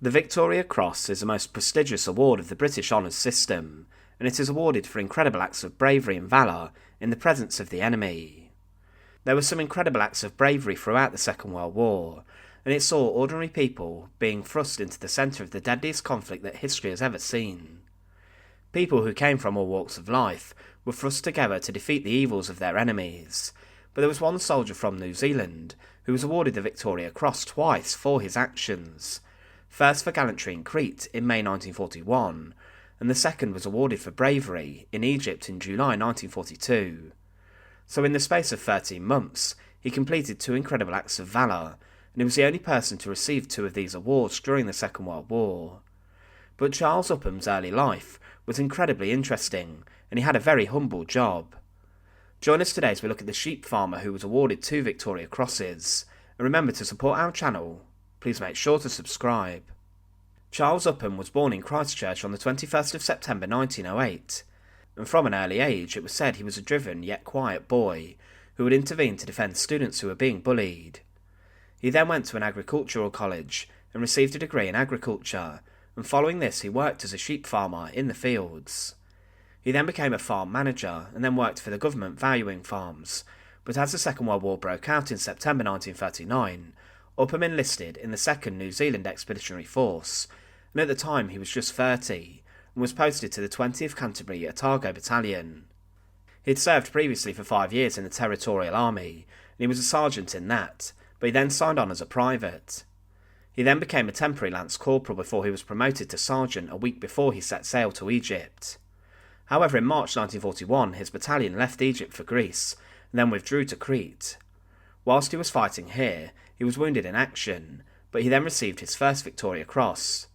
The Victoria Cross is the most prestigious award of the British honours system, and it is awarded for incredible acts of bravery and valour in the presence of the enemy. There were some incredible acts of bravery throughout the Second World War, and it saw ordinary people being thrust into the centre of the deadliest conflict that history has ever seen. People who came from all walks of life were thrust together to defeat the evils of their enemies, but there was one soldier from New Zealand who was awarded the Victoria Cross twice for his actions, first for gallantry in Crete in May 1941, and the second was awarded for bravery in Egypt in July 1942. So in the space of 13 months, he completed two incredible acts of valour, and he was the only person to receive two of these awards during the Second World War. But Charles Upham's early life was incredibly interesting, and he had a very humble job. Join us today as we look at the sheep farmer who was awarded two Victoria Crosses, and remember to support our channel. Please make sure to subscribe. Charles Upham was born in Christchurch on the 21st of September 1908, and from an early age it was said he was a driven yet quiet boy who would intervene to defend students who were being bullied. He then went to an agricultural college and received a degree in agriculture, and following this he worked as a sheep farmer in the fields. He then became a farm manager and then worked for the government valuing farms, but as the Second World War broke out in September 1939, Upham enlisted in the 2nd New Zealand Expeditionary Force, and at the time he was just 30, and was posted to the 20th Canterbury Otago Battalion. He had served previously for 5 years in the Territorial Army, and he was a sergeant in that, but he then signed on as a private. He then became a temporary lance corporal before he was promoted to sergeant a week before he set sail to Egypt. However, in March 1941 his battalion left Egypt for Greece, and then withdrew to Crete. Whilst he was fighting here, he was wounded in action, but he then received his first Victoria Cross.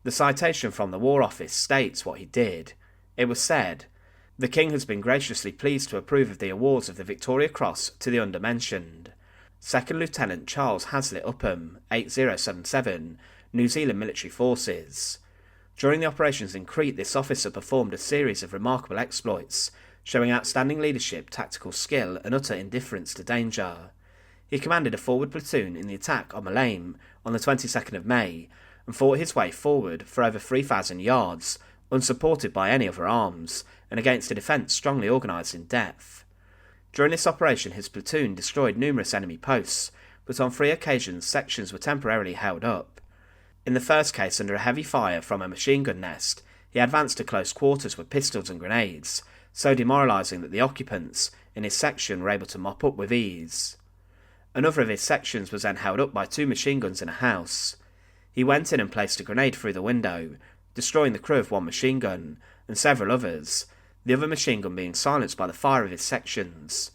The citation from the War Office states what he did. It was said, "The King has been graciously pleased to approve of the awards of the Victoria Cross to the undermentioned. 2nd Lieutenant Charles Hazlitt Upham, 8077, New Zealand Military Forces. During the operations in Crete, this officer performed a series of remarkable exploits, showing outstanding leadership, tactical skill, and utter indifference to danger. He commanded a forward platoon in the attack on Malame on the 22nd of May, and fought his way forward for over 3,000 yards, unsupported by any other arms, and against a defence strongly organised in depth. During this operation his platoon destroyed numerous enemy posts, but on 3 occasions sections were temporarily held up. In the first case, under a heavy fire from a machine gun nest, he advanced to close quarters with pistols and grenades, so demoralising that the occupants in his section were able to mop up with ease. Another of his sections was then held up by 2 machine guns in a house. He went in and placed a grenade through the window, destroying the crew of 1 machine gun, and several others, the other machine gun being silenced by the fire of his sections.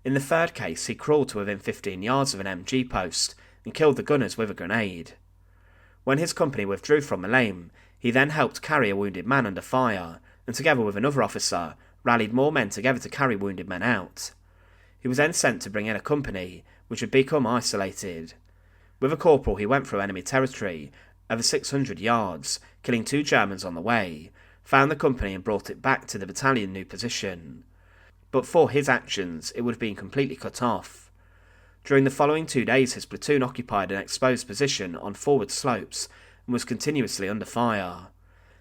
In the third case, he crawled to within 15 yards of an MG post, and killed the gunners with a grenade. When his company withdrew from Malame, he then helped carry a wounded man under fire, and together with another officer, rallied more men together to carry wounded men out. He was then sent to bring in a company, which had become isolated. With a corporal he went through enemy territory, over 600 yards, killing 2 Germans on the way, found the company and brought it back to the battalion new position. But for his actions, it would have been completely cut off. During the following 2 days his platoon occupied an exposed position on forward slopes and was continuously under fire.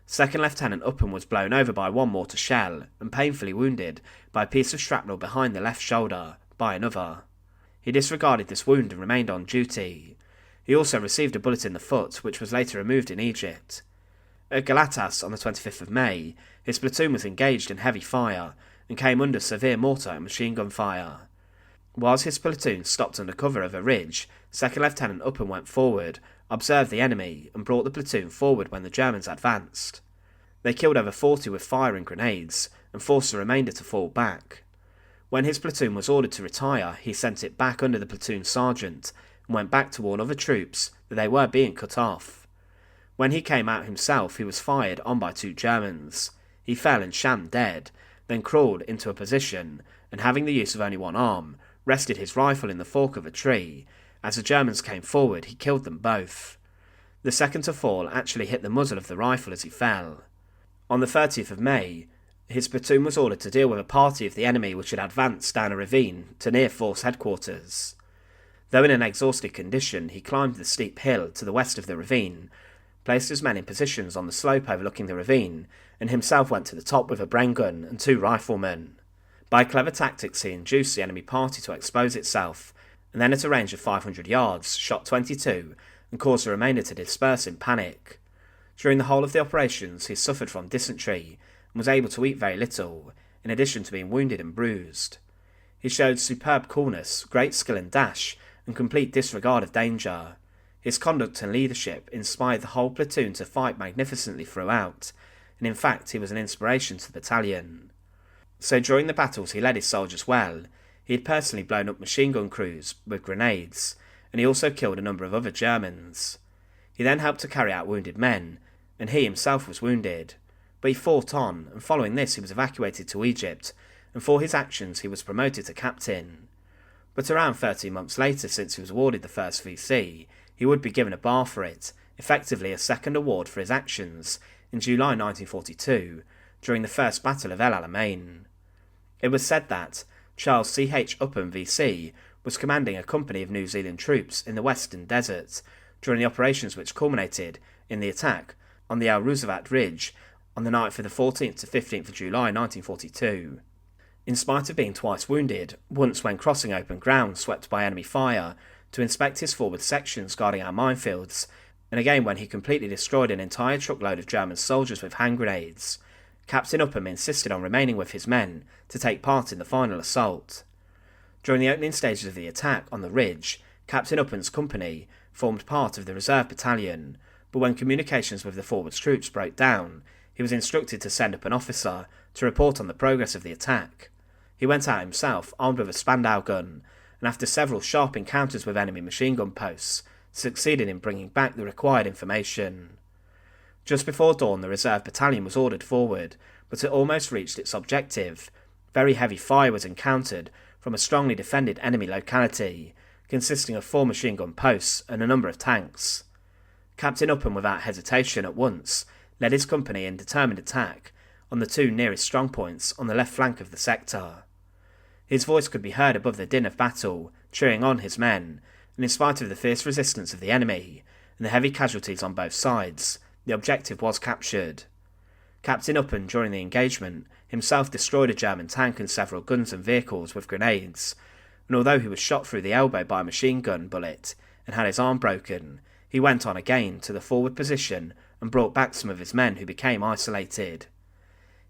2nd Lieutenant Upham was blown over by 1 mortar shell and painfully wounded by a piece of shrapnel behind the left shoulder by another. He disregarded this wound and remained on duty. He also received a bullet in the foot, which was later removed in Egypt. At Galatas on the 25th of May, his platoon was engaged in heavy fire and came under severe mortar and machine gun fire. Whilst his platoon stopped under cover of a ridge, 2nd Lieutenant Upham went forward, observed the enemy, and brought the platoon forward when the Germans advanced. They killed over 40 with fire and grenades, and forced the remainder to fall back. When his platoon was ordered to retire, he sent it back under the platoon sergeant, and went back to warn other troops that they were being cut off. When he came out himself, he was fired on by 2 Germans. He fell and shammed dead, then crawled into a position, and having the use of only 1 arm, rested his rifle in the fork of a tree. As the Germans came forward, he killed them both. The second to fall actually hit the muzzle of the rifle as he fell. On the 30th of May, his platoon was ordered to deal with a party of the enemy which had advanced down a ravine to near force headquarters. Though in an exhausted condition, he climbed the steep hill to the west of the ravine, placed his men in positions on the slope overlooking the ravine, and himself went to the top with a brain gun and 2 riflemen. By clever tactics he induced the enemy party to expose itself, and then at a range of 500 yards shot 22 and caused the remainder to disperse in panic. During the whole of the operations he suffered from dysentery and was able to eat very little, in addition to being wounded and bruised. He showed superb coolness, great skill and dash, and complete disregard of danger. His conduct and leadership inspired the whole platoon to fight magnificently throughout, and in fact he was an inspiration to the battalion. So during the battles he led his soldiers well. He had personally blown up machine gun crews with grenades, and he also killed a number of other Germans. He then helped to carry out wounded men, and he himself was wounded. But he fought on, and following this he was evacuated to Egypt, and for his actions he was promoted to captain. But around 13 months later, since he was awarded the first VC, he would be given a bar for it, effectively a second award for his actions, in July 1942, during the First Battle of El Alamein. It was said that Charles C.H. Upham VC was commanding a company of New Zealand troops in the Western Desert during the operations which culminated in the attack on the Al Roosevelt Ridge on the night for the 14th to 15th of July 1942. In spite of being twice wounded, once when crossing open ground swept by enemy fire to inspect his forward sections guarding our minefields, and again when he completely destroyed an entire truckload of German soldiers with hand grenades, Captain Upham insisted on remaining with his men to take part in the final assault. During the opening stages of the attack on the ridge, Captain Upham's company formed part of the reserve battalion, but when communications with the forward troops broke down, he was instructed to send up an officer to report on the progress of the attack. He went out himself, armed with a Spandau gun, and after several sharp encounters with enemy machine gun posts, succeeded in bringing back the required information. Just before dawn the reserve battalion was ordered forward, but it almost reached its objective. Very heavy fire was encountered from a strongly defended enemy locality, consisting of 4 machine gun posts and a number of tanks. Captain Upham, without hesitation at once, led his company in determined attack on the 2 nearest strong points on the left flank of the sector. His voice could be heard above the din of battle, cheering on his men, and in spite of the fierce resistance of the enemy and the heavy casualties on both sides, the objective was captured. Captain Upham, during the engagement, himself destroyed a German tank and several guns and vehicles with grenades, and although he was shot through the elbow by a machine gun bullet and had his arm broken, he went on again to the forward position and brought back some of his men who became isolated.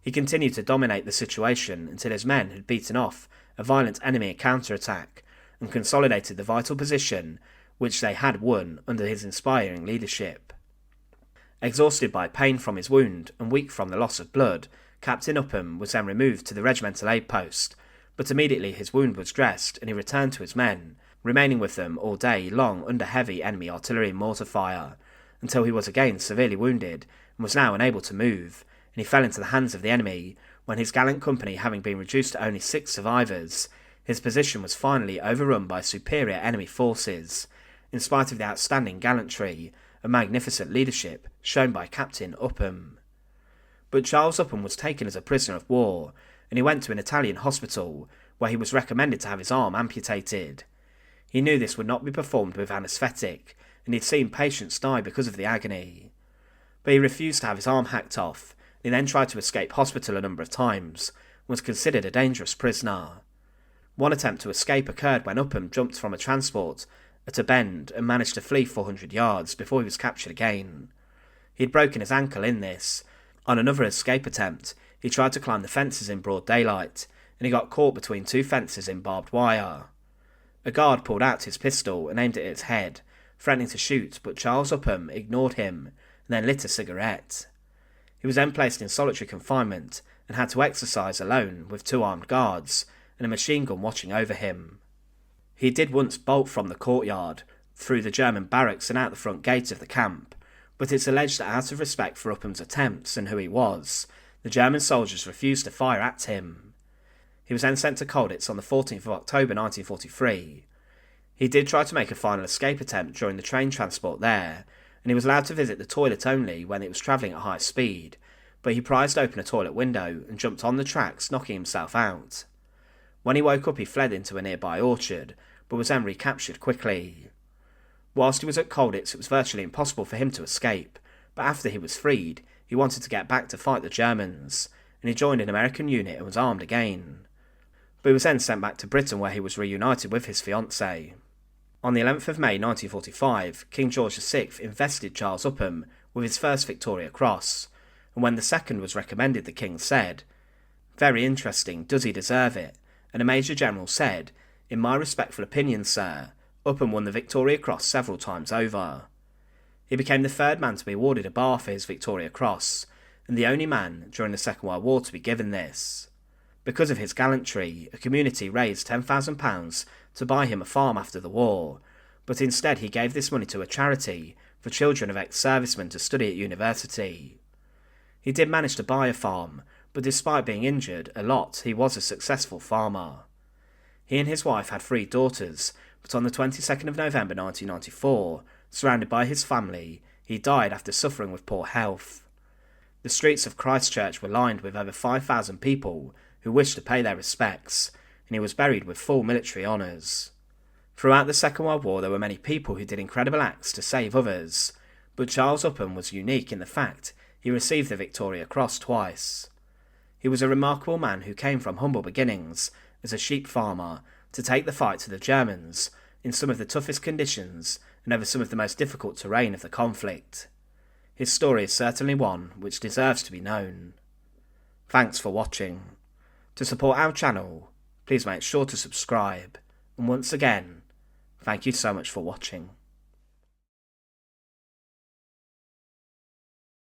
He continued to dominate the situation until his men had beaten off a violent enemy counter-attack and consolidated the vital position which they had won under his inspiring leadership. Exhausted by pain from his wound and weak from the loss of blood, Captain Upham was then removed to the regimental aid post, but immediately his wound was dressed and he returned to his men, remaining with them all day long under heavy enemy artillery and mortar fire, until he was again severely wounded and was now unable to move, and he fell into the hands of the enemy when his gallant company having been reduced to only 6 survivors, his position was finally overrun by superior enemy forces, in spite of the outstanding gallantry and magnificent leadership shown by Captain Upham. But Charles Upham was taken as a prisoner of war, and he went to an Italian hospital where he was recommended to have his arm amputated. He knew this would not be performed with anaesthetic, and he'd seen patients die because of the agony. But he refused to have his arm hacked off, and he then tried to escape hospital a number of times, and was considered a dangerous prisoner. One attempt to escape occurred when Upham jumped from a transport at a bend and managed to flee 400 yards before he was captured again. He had broken his ankle in this. On another escape attempt, he tried to climb the fences in broad daylight, and he got caught between 2 fences in barbed wire. A guard pulled out his pistol and aimed it at his head, threatening to shoot, but Charles Upham ignored him and then lit a cigarette. He was then placed in solitary confinement and had to exercise alone with 2 armed guards and a machine gun watching over him. He did once bolt from the courtyard, through the German barracks and out the front gate of the camp, but it's alleged that out of respect for Upham's attempts and who he was, the German soldiers refused to fire at him. He was then sent to Colditz on the 14th of October 1943. He did try to make a final escape attempt during the train transport there, and he was allowed to visit the toilet only when it was travelling at high speed, but he prized open a toilet window and jumped on the tracks, knocking himself out. When he woke up he fled into a nearby orchard, but was then recaptured quickly. Whilst he was at Colditz it was virtually impossible for him to escape, but after he was freed, he wanted to get back to fight the Germans, and he joined an American unit and was armed again. But he was then sent back to Britain, where he was reunited with his fiancée. On the 11th of May 1945, King George VI invested Charles Upham with his first Victoria Cross, and when the second was recommended, the king said, "Very interesting, does he deserve it?" And a Major General said, "In my respectful opinion, sir, Upham won the Victoria Cross several times over." He became the third man to be awarded a bar for his Victoria Cross, and the only man during the Second World War to be given this. Because of his gallantry, a community raised £10,000 to buy him a farm after the war, but instead he gave this money to a charity for children of ex-servicemen to study at university. He did manage to buy a farm, but despite being injured a lot, he was a successful farmer. He and his wife had 3 daughters, but on the 22nd of November 1994, surrounded by his family, he died after suffering with poor health. The streets of Christchurch were lined with over 5,000 people who wished to pay their respects, and he was buried with full military honours. Throughout the Second World War, there were many people who did incredible acts to save others, but Charles Upham was unique in the fact he received the Victoria Cross twice. He was a remarkable man who came from humble beginnings as a sheep farmer to take the fight to the Germans in some of the toughest conditions and over some of the most difficult terrain of the conflict. His story is certainly one which deserves to be known. Thanks for watching. To support our channel, please make sure to subscribe, and once again, thank you so much for watching.